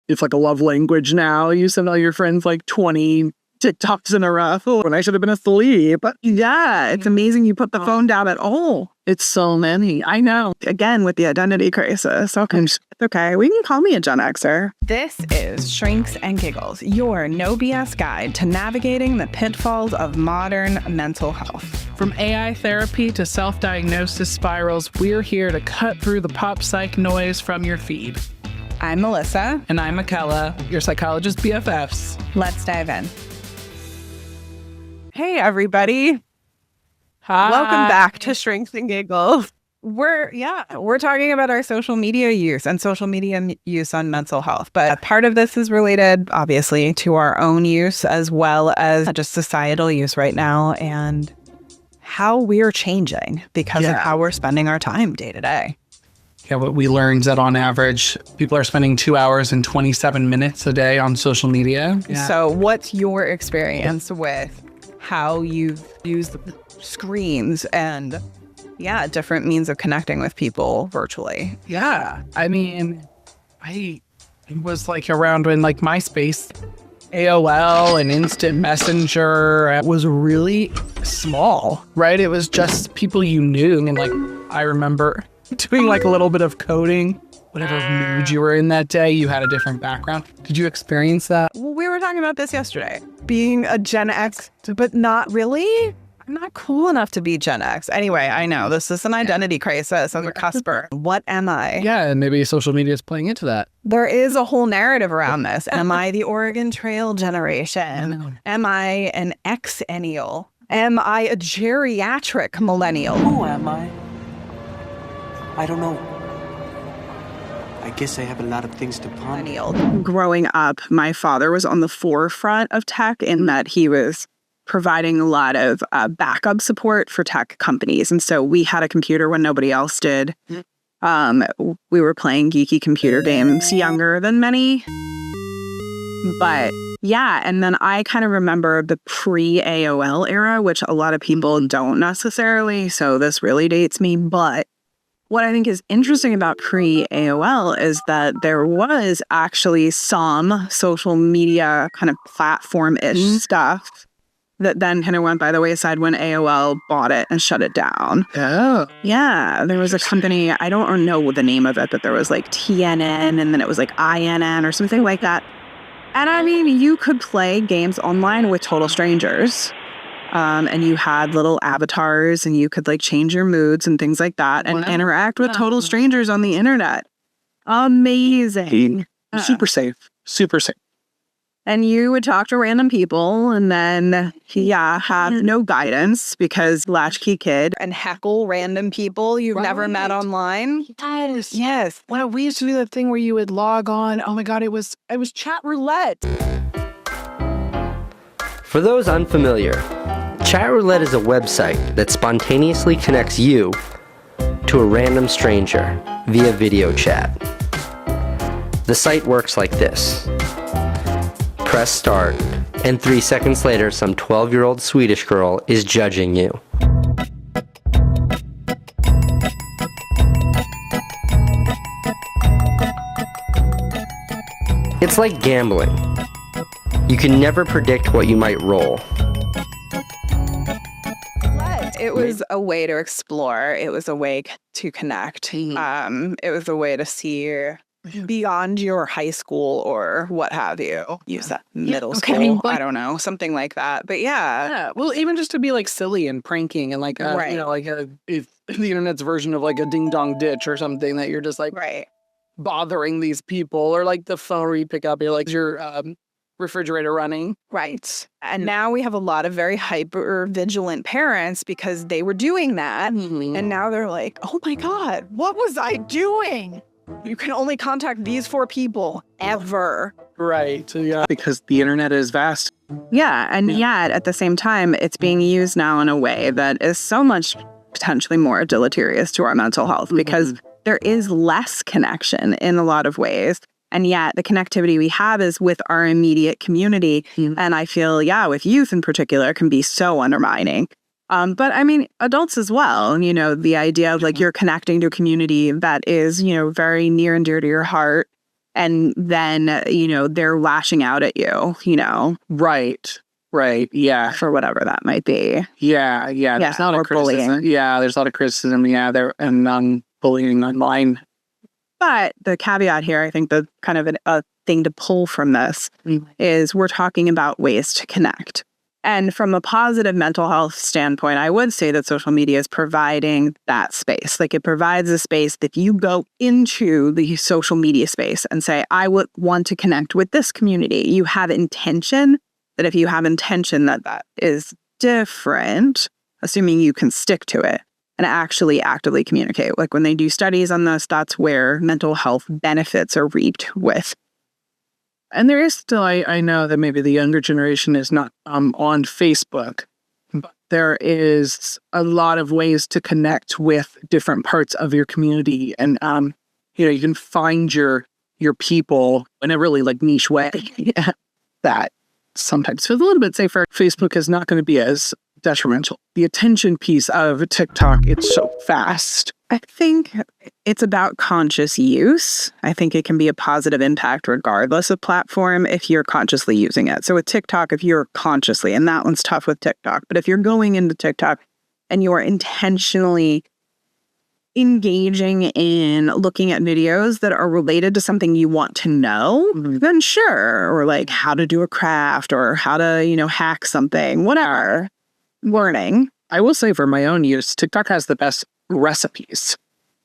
it's like a love language now. You send all your friends like 20 TikToks in a row when I should have been asleep. But yeah, it's amazing you put the phone down at all. It's so many. I know. Again, with the identity crisis. Okay, it's okay. We can call me a Gen Xer. This is Shrinks and Giggles, your no BS guide to navigating the pitfalls of modern mental health. From AI therapy to self-diagnosis spirals, we're here to cut through the pop psych noise from your feed. I'm Melissa. And I'm Michaela, your psychologist BFFs. Let's dive in. Hey, everybody. Hi. Welcome back to Shrinks and Giggles. We're talking about our social media use and social media use on mental health. But part of this is related, obviously, to our own use as well as just societal use right now and how we're changing because of how we're spending our time day to day. Yeah, what we learned that on average, people are spending 2 hours and 27 minutes a day on social media. Yeah. So what's your experience with how you've used the screens and different means of connecting with people virtually? Yeah, I mean, I was like around when like MySpace, AOL, and Instant Messenger was really small, right? It was just people you knew. And like, I remember doing like a little bit of coding. Whatever mood you were in that day, you had a different background. Did you experience that? Well, we were talking about this yesterday. Being a Gen X, but not really. I'm not cool enough to be Gen X. Anyway, I know this is an identity crisis on the cusp. What am I? Yeah, and maybe social media is playing into that. There is a whole narrative around this. Am I the Oregon Trail generation? Am I an Xennial? Am I a geriatric millennial? Who am I? I don't know. I guess I have a lot of things to ponder. Growing up, my father was on the forefront of tech in that he was providing a lot of backup support for tech companies. And so we had a computer when nobody else did. We were playing geeky computer games younger than many. But yeah, and then I kind of remember the pre-AOL era, which a lot of people don't necessarily. So this really dates me. But what I think is interesting about pre-AOL is that there was actually some social media kind of platform-ish stuff that then kind of went by the wayside when AOL bought it and shut it down. Oh. Yeah, there was a company, I don't know the name of it, but there was like TNN and then it was like INN or something like that. And I mean, you could play games online with total strangers. And you had little avatars and you could like change your moods and things like that and interact with total strangers on the internet. Amazing. Super safe. Super safe. And you would talk to random people and then, have no guidance because latchkey kid. And heckle random people you've never met online. Yes. Well, we used to do that thing where you would log on. Oh my God, it was chat roulette. For those unfamiliar, Chat Roulette is a website that spontaneously connects you to a random stranger via video chat. The site works like this. Press start, and 3 seconds later, some 12-year-old Swedish girl is judging you. It's like gambling. You can never predict what you might roll. It was a way to explore. It was a way to connect. It was a way to see beyond your high school or what have you. Use that middle school. I don't know, something like that. But yeah. Well, even just to be like silly and pranking and like, if the internet's version of like a ding dong ditch or something that you're just like bothering these people, or like the phone where you pick up, you're like your refrigerator running. Right. And now we have a lot of very hyper vigilant parents because they were doing that. And now they're like, oh my God, what was I doing? You can only contact these 4 people ever. Right. So yeah, because the internet is vast. Yeah. And yet at the same time, it's being used now in a way that is so much potentially more deleterious to our mental health because there is less connection in a lot of ways. And yet the connectivity we have is with our immediate community. And I feel, with youth in particular, can be so undermining. But I mean, adults as well, the idea of like you're connecting to a community that is, very near and dear to your heart. And then, they're lashing out at you, Right. Yeah. for whatever that might be. Yeah. There's not a or criticism. bullying. Yeah, there's a lot of criticism. Yeah, there and bullying online. But the caveat here, I think the kind of a thing to pull from this is we're talking about ways to connect. And from a positive mental health standpoint, I would say that social media is providing that space. Like, it provides a space that if you go into the social media space and say, I would want to connect with this community, you have intention. That if you have intention that is different, assuming you can stick to it and actually actively communicate. Like, when they do studies on this, that's where mental health benefits are reaped with. And there is still, I know that maybe the younger generation is not on Facebook, but there is a lot of ways to connect with different parts of your community. And, you can find your people in a really niche way that sometimes feels a little bit safer. Facebook is not going to be as detrimental. The attention piece of TikTok, it's so fast. I think it's about conscious use. I think it can be a positive impact regardless of platform if you're consciously using it. So with TikTok, if you're consciously, and that one's tough with TikTok, but if you're going into TikTok and you're intentionally engaging in looking at videos that are related to something you want to know, then sure. Or how to do a craft or how to, hack something, whatever. Learning. I will say for my own use, TikTok has the best recipes.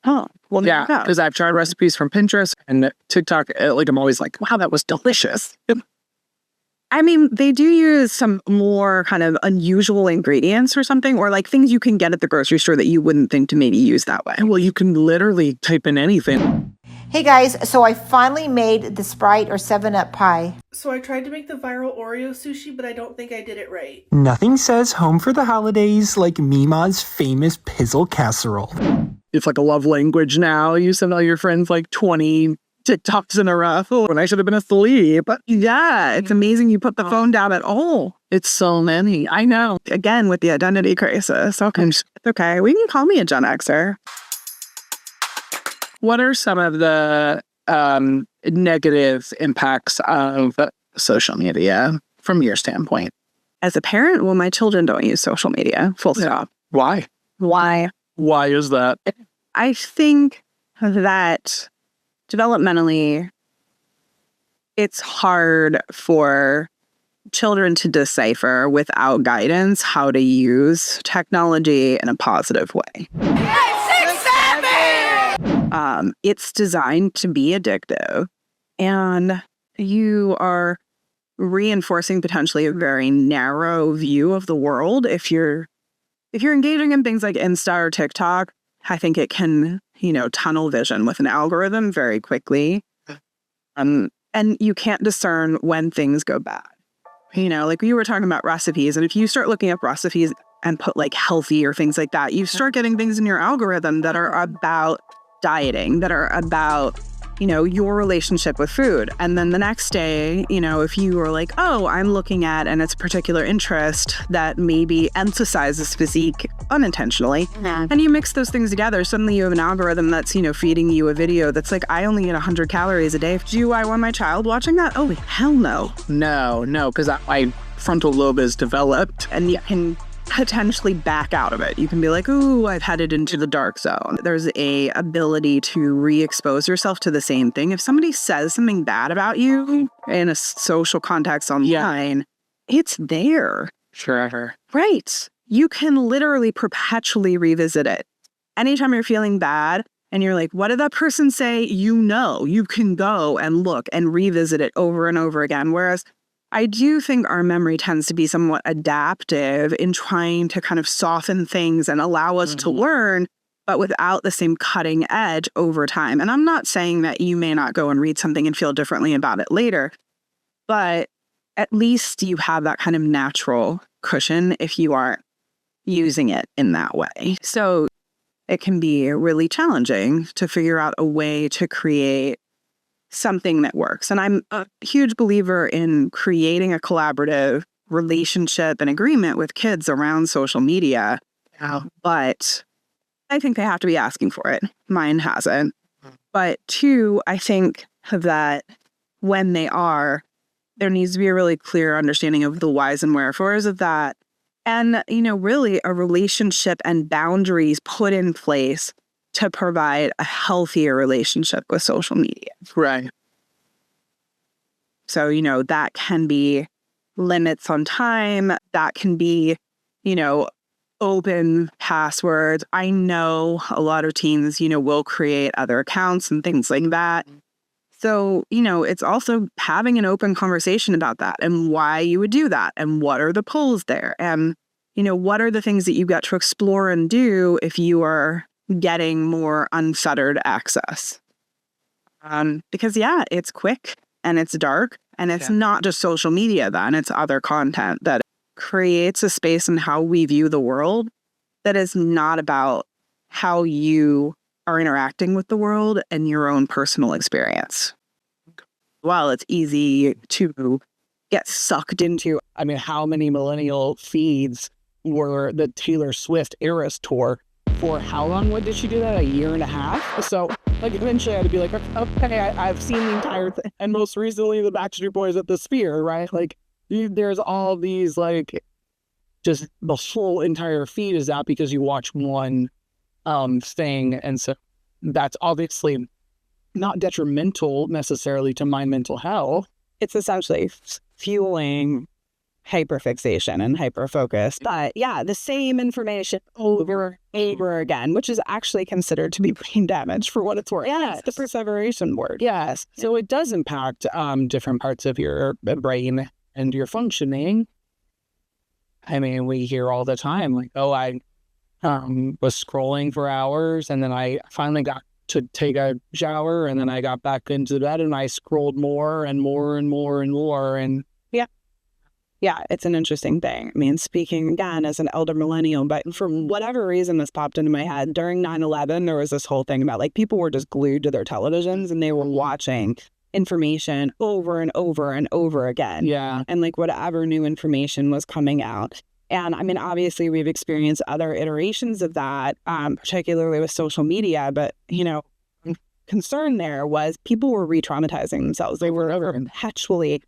Oh, well, yeah, because I've tried recipes from Pinterest and TikTok. I'm always like, wow, that was delicious. I mean, they do use some more kind of unusual ingredients or something, or things you can get at the grocery store that you wouldn't think to maybe use that way. Well, you can literally type in anything. Hey guys, so I finally made the Sprite or 7-Up pie. So I tried to make the viral Oreo sushi, but I don't think I did it right. Nothing says home for the holidays like Mima's famous pizzle casserole. It's like a love language now. You send all your friends 20 TikToks in a row when I should have been asleep. But yeah, it's amazing you put the phone down at all. It's so many. I know. Again, with the identity crisis. Okay, it's okay. We can call me a Gen Xer. What are some of the negative impacts of social media from your standpoint? As a parent, well, my children don't use social media. Full stop. Why? Why? Why is that? I think that developmentally, it's hard for children to decipher without guidance how to use technology in a positive way. It's designed to be addictive, and you are reinforcing potentially a very narrow view of the world. If you're engaging in things like Insta or TikTok, I think it can, tunnel vision with an algorithm very quickly. And you can't discern when things go bad. You were talking about recipes, and if you start looking up recipes and put healthy or things like that, you start getting things in your algorithm that are about dieting, that are about, your relationship with food. And then the next day, if you are like, oh, I'm looking at, and it's a particular interest that maybe emphasizes physique unintentionally, and you mix those things together, suddenly you have an algorithm that's, feeding you a video that's like, I only eat 100 calories a day. Do I want my child watching that? Oh, hell no. No, because my frontal lobe is developed. And you can potentially back out of it. You can be like, ooh, I've headed into the dark zone. There's a ability to re-expose yourself to the same thing. If somebody says something bad about you in a social context online, it's there. Sure. Right. You can literally perpetually revisit it. Anytime you're feeling bad and you're like, what did that person say? You can go and look and revisit it over and over again. Whereas I do think our memory tends to be somewhat adaptive in trying to kind of soften things and allow us to learn, but without the same cutting edge over time. And I'm not saying that you may not go and read something and feel differently about it later, but at least you have that kind of natural cushion if you aren't using it in that way. So it can be really challenging to figure out a way to create something that works. And I'm a huge believer in creating a collaborative relationship and agreement with kids around social media. But I think they have to be asking for it. Mine hasn't. But two, I think that when they are, there needs to be a really clear understanding of the whys and wherefores of that. And, really a relationship and boundaries put in place to provide a healthier relationship with social media. Right. So, that can be limits on time. That can be, open passwords. I know a lot of teens, will create other accounts and things like that. So, it's also having an open conversation about that and why you would do that and what are the pulls there and, what are the things that you got to explore and do if you are getting more unfettered access. Because, it's quick and it's dark and it's not just social media then, it's other content that creates a space in how we view the world that is not about how you are interacting with the world and your own personal experience. While it's easy to get sucked into. I mean, how many millennial feeds were the Taylor Swift Eras tour for? How long did she do that? A year and a half? So, eventually I had to be like, okay, I've seen the entire thing. And most recently, the Backstreet Boys at the Sphere, right? There's all these, just the whole entire feed is out because you watch one thing. And so that's obviously not detrimental necessarily to my mental health. It's essentially fueling hyperfixation and hyperfocus. But the same information over and over again, which is actually considered to be brain damage for what it's worth. Yes. It's the perseveration word. Yes. So it does impact different parts of your brain and your functioning. I mean, we hear all the time, I was scrolling for hours and then I finally got to take a shower and then I got back into bed and I scrolled more and more and more and more. And yeah, it's an interesting thing. I mean, speaking again as an elder millennial, but for whatever reason this popped into my head, during 9/11, there was this whole thing about people were just glued to their televisions and they were watching information over and over and over again. Yeah. And whatever new information was coming out. And I mean, obviously we've experienced other iterations of that, particularly with social media, but, concern there was people were re-traumatizing themselves. They were perpetually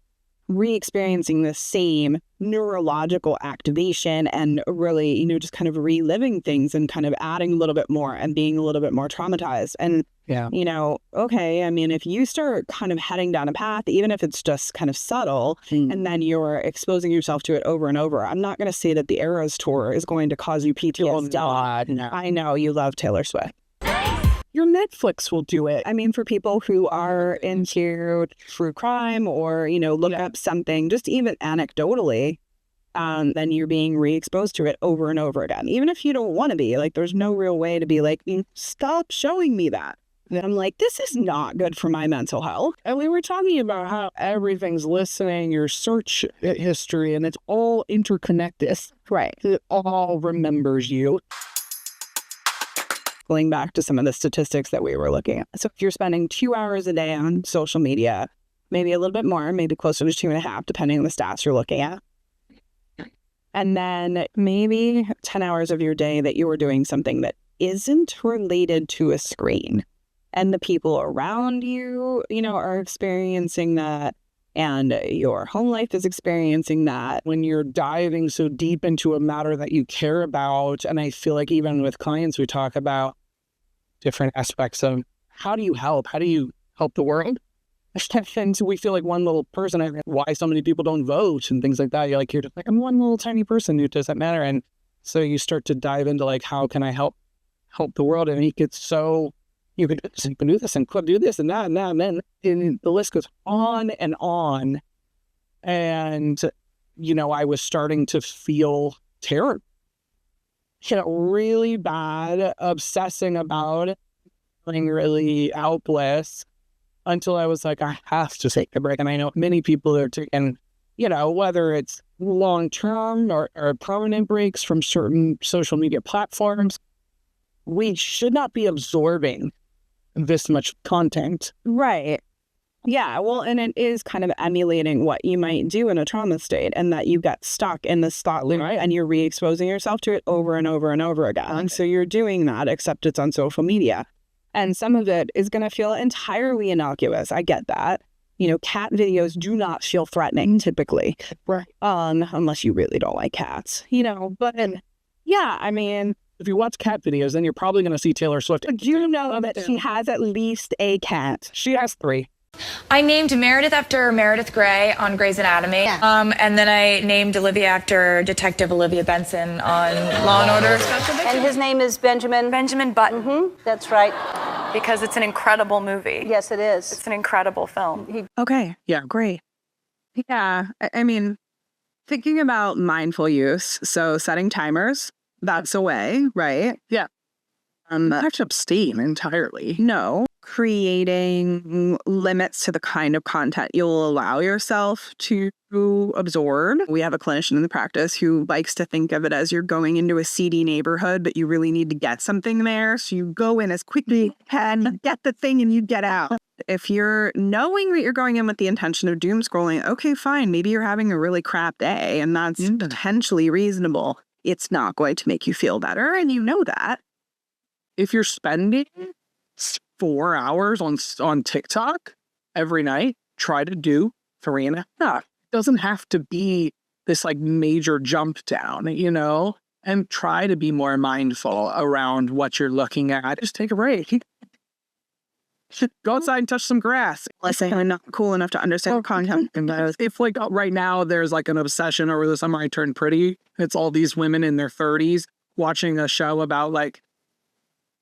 re-experiencing the same neurological activation and really, just kind of reliving things and kind of adding a little bit more and being a little bit more traumatized. And, okay, I mean, if you start kind of heading down a path, even if it's just kind of subtle, and then you're exposing yourself to it over and over, I'm not going to say that the Eras tour is going to cause you PTSD. No. I know you love Taylor Swift. Your Netflix will do it. I mean, for people who are into true crime or, look up something, just even anecdotally, then you're being re-exposed to it over and over again. Even if you don't want to be, there's no real way to be stop showing me that. And I'm this is not good for my mental health. And we were talking about how everything's listening, your search history, and it's all interconnected. Right. It all remembers you. Going back to some of the statistics that we were looking at. So if you're spending 2 hours a day on social media, maybe a little bit more, maybe closer to 2.5, depending on the stats you're looking at. And then maybe 10 hours of your day that you were doing something that isn't related to a screen. And the people around you, are experiencing that. And your home life is experiencing that. When you're diving so deep into a matter that you care about, and I feel like even with clients, we talk about different aspects of how do you help? How do you help the world? And so we feel like one little person, why so many people don't vote and things like that. You're just I'm one little tiny person who doesn't matter. And so you start to dive into how can I help the world? And it gets so... You can do this and do this and that and that. And then the list goes on and on. And, I was starting to feel terror. Really bad, obsessing about it, feeling really helpless until I was I have to take a break. And I know many people are taking, whether it's long-term or permanent breaks from certain social media platforms. We should not be absorbing this much content. Right. Yeah. Well, and it is kind of emulating what you might do in a trauma state, and that you got stuck in this thought loop, right? And you're re-exposing yourself to it over and over and over again. So you're doing that, except it's on social media. And some of it is going to feel entirely innocuous. I get that. You know, cat videos do not feel threatening typically. Right. Unless you really don't like cats, you know. But yeah, I mean, If you watch cat videos, then you're probably going to see Taylor Swift. do you know that she has at least a cat? She has 3. I named Meredith after Meredith Grey on Grey's Anatomy. And then I named Olivia after Detective Olivia Benson on Law and Order Special Victims. And his name is Benjamin? Benjamin Button. That's right. Because it's an incredible movie. Yes, it is. It's an incredible film. Okay. Yeah. Great. Yeah. I mean, thinking about mindful use, so setting timers, that's a way, right? Yeah. Not to abstain entirely. No. Creating limits to the kind of content you'll allow yourself to absorb. We have a clinician in the practice who likes to think of it as you're going into a seedy neighborhood, but you really need to get something there. So you go in as quickly as you can, get the thing, and you get out. If you're knowing that you're going in with the intention of doom scrolling, okay, fine. Maybe you're having a really crap day, and that's potentially reasonable. It's not going to make you feel better, and you know that. If you're spending 4 hours on TikTok every night, try to do 3.5. It doesn't have to be this like major jump down, you know, and try to be more mindful around what you're looking at. Just take a break. Go outside and touch some grass. Listen, I'm not cool enough to understand content. If like right now there's like an obsession over The Summer I Turned Pretty, it's all these women in their 30s watching a show about like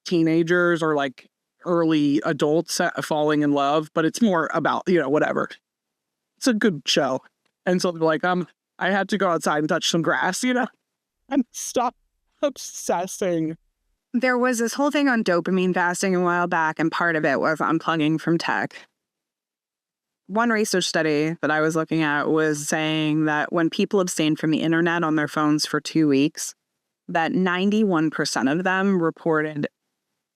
teenagers or like early adults falling in love, but it's more about, you know, whatever. It's a good show. And so they're like, I had to go outside and touch some grass, you know, and stop obsessing. There was this whole thing on dopamine fasting a while back, and part of it was unplugging from tech. One research study that I was looking at was saying that when people abstain from the internet on their phones for 2 weeks, that 91% of them reported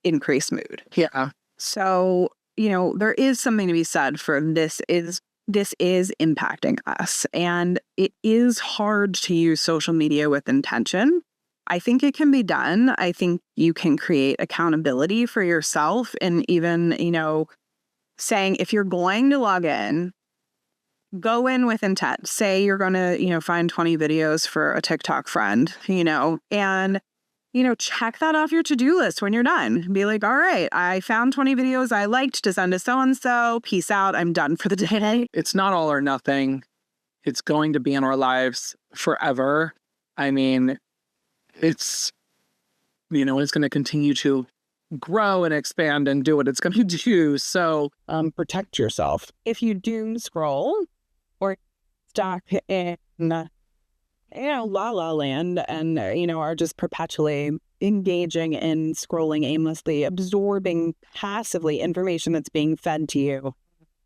increased mood. Yeah. So, you know, there is something to be said for this is impacting us. And it is hard to use social media with intention. I think it can be done. I think you can create accountability for yourself, and even, you know, saying if you're going to log in, go in with intent. Say you're going to, you know, find 20 videos for a TikTok friend, you know, and, you know, check that off your to-do list when you're done. Be like, all right, I found 20 videos I liked to send to so-and-so. Peace out. I'm done for the day. It's not all or nothing. It's going to be in our lives forever. I mean, it's, you know, it's going to continue to grow and expand and do what it's going to do. So protect yourself. If you doom scroll or stuck in, you know, la la land and, you know, are just perpetually engaging in scrolling aimlessly, absorbing passively information that's being fed to you,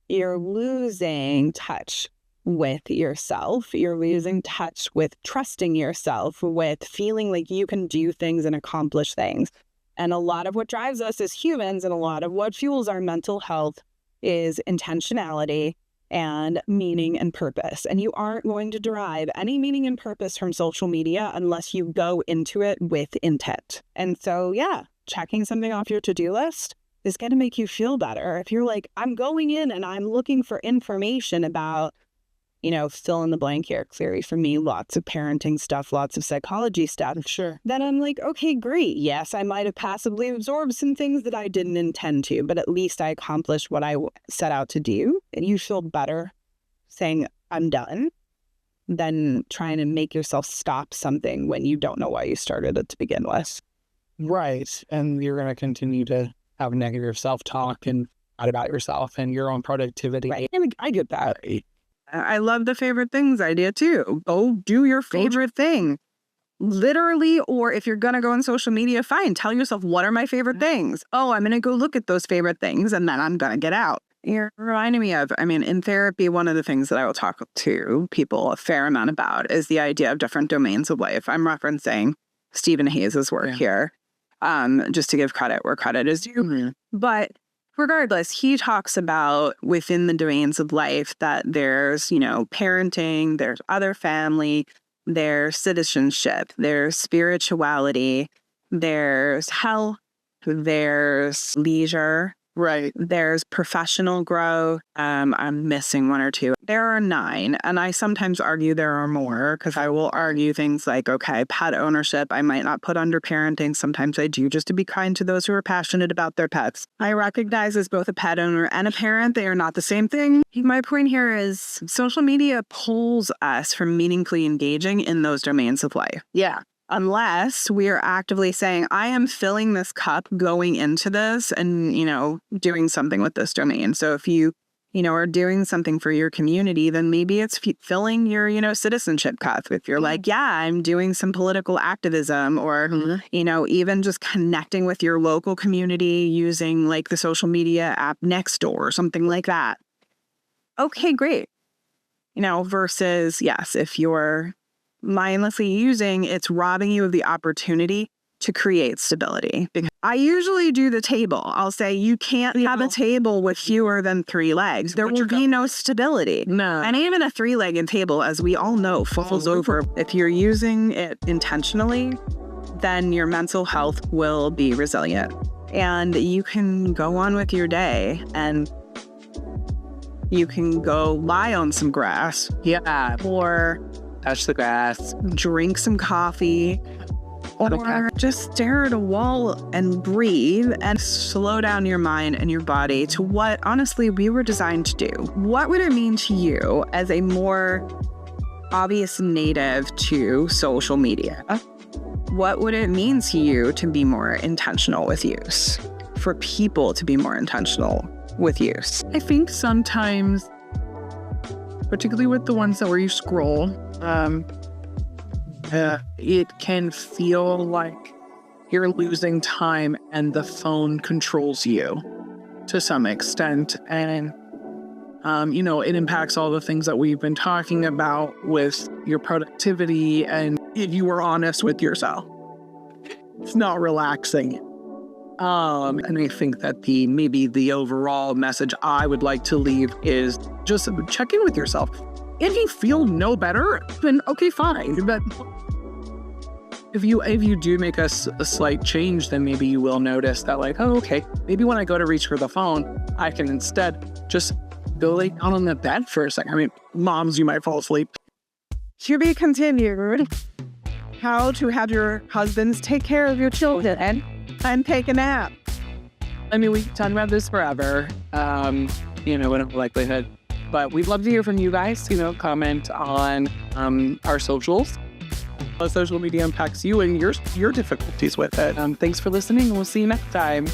you're losing touch with yourself. You're losing touch with trusting yourself, with feeling like you can do things and accomplish things. And a lot of what drives us as humans and a lot of what fuels our mental health is intentionality and meaning and purpose. And you aren't going to derive any meaning and purpose from social media unless you go into it with intent. And so, yeah, checking something off your to-do list is going to make you feel better. If you're like, I'm going in and I'm looking for information about, you know, fill in the blank here. Clearly for me, lots of parenting stuff, lots of psychology stuff. Sure. Then I'm like, okay, great. Yes, I might have passively absorbed some things that I didn't intend to, but at least I accomplished what I set out to do. And you feel better saying I'm done than trying to make yourself stop something when you don't know why you started it to begin with. Right. And you're going to continue to have negative self-talk and out about yourself and your own productivity. Right. And I get that. I love the favorite things idea too. Go do your favorite thing. Literally, or if you're going to go on social media, fine. Tell yourself, what are my favorite things? Oh, I'm going to go look at those favorite things and then I'm going to get out. You're reminding me of, I mean, in therapy, one of the things that I will talk to people a fair amount about is the idea of different domains of life. I'm referencing Stephen Hayes' work here, just to give credit where credit is due. Mm-hmm. But regardless, he talks about within the domains of life that there's, you know, parenting, there's other family, there's citizenship, there's spirituality, there's health, there's leisure, Right. there's professional growth. I'm missing one or two. There are 9, and I sometimes argue there are more because I will argue things like, okay, pet ownership, I might not put under parenting. Sometimes I do, just to be kind to those who are passionate about their pets. I recognize as both a pet owner and a parent, they are not the same thing. My point here is social media pulls us from meaningfully engaging in those domains of life. Yeah. Unless we are actively saying, I am filling this cup going into this and, doing something with this domain. So if you, are doing something for your community, then maybe it's filling your, citizenship cup. If you're like, yeah, I'm doing some political activism or, even just connecting with your local community using like the social media app Nextdoor or something like that. Okay, great. Versus, yes, if you're mindlessly using, it's robbing you of the opportunity to create stability. Because I usually do the table. I'll say you can't have a table with fewer than 3 legs. There will be no stability. No. And even a 3-legged table, as we all know, falls over. If you're using it intentionally, then your mental health will be resilient. And you can go on with your day and you can go lie on some grass. Yeah. Or touch the grass, drink some coffee, or just stare at a wall and breathe and slow down your mind and your body to what, honestly, we were designed to do. What would it mean to you as a more obvious native to social media? What would it mean to you to be more intentional with use? For people to be more intentional with use? I think sometimes, particularly with the ones where you scroll, it can feel like you're losing time and the phone controls you to some extent. And, it impacts all the things that we've been talking about with your productivity. And if you were honest with yourself, it's not relaxing. And I think that maybe the overall message I would like to leave is just check in with yourself. If you feel no better, then okay, fine. But if you do make a slight change, then maybe you will notice that, like, oh, okay, maybe when I go to reach for the phone, I can instead just go lay down on the bed for a second. I mean, moms, you might fall asleep. To be continued, how to have your husbands take care of your children and take a nap. I mean, we can talk about this forever, in all likelihood. But we'd love to hear from you guys, comment on our socials. How social media impacts you and your difficulties with it. Thanks for listening. We'll see you next time.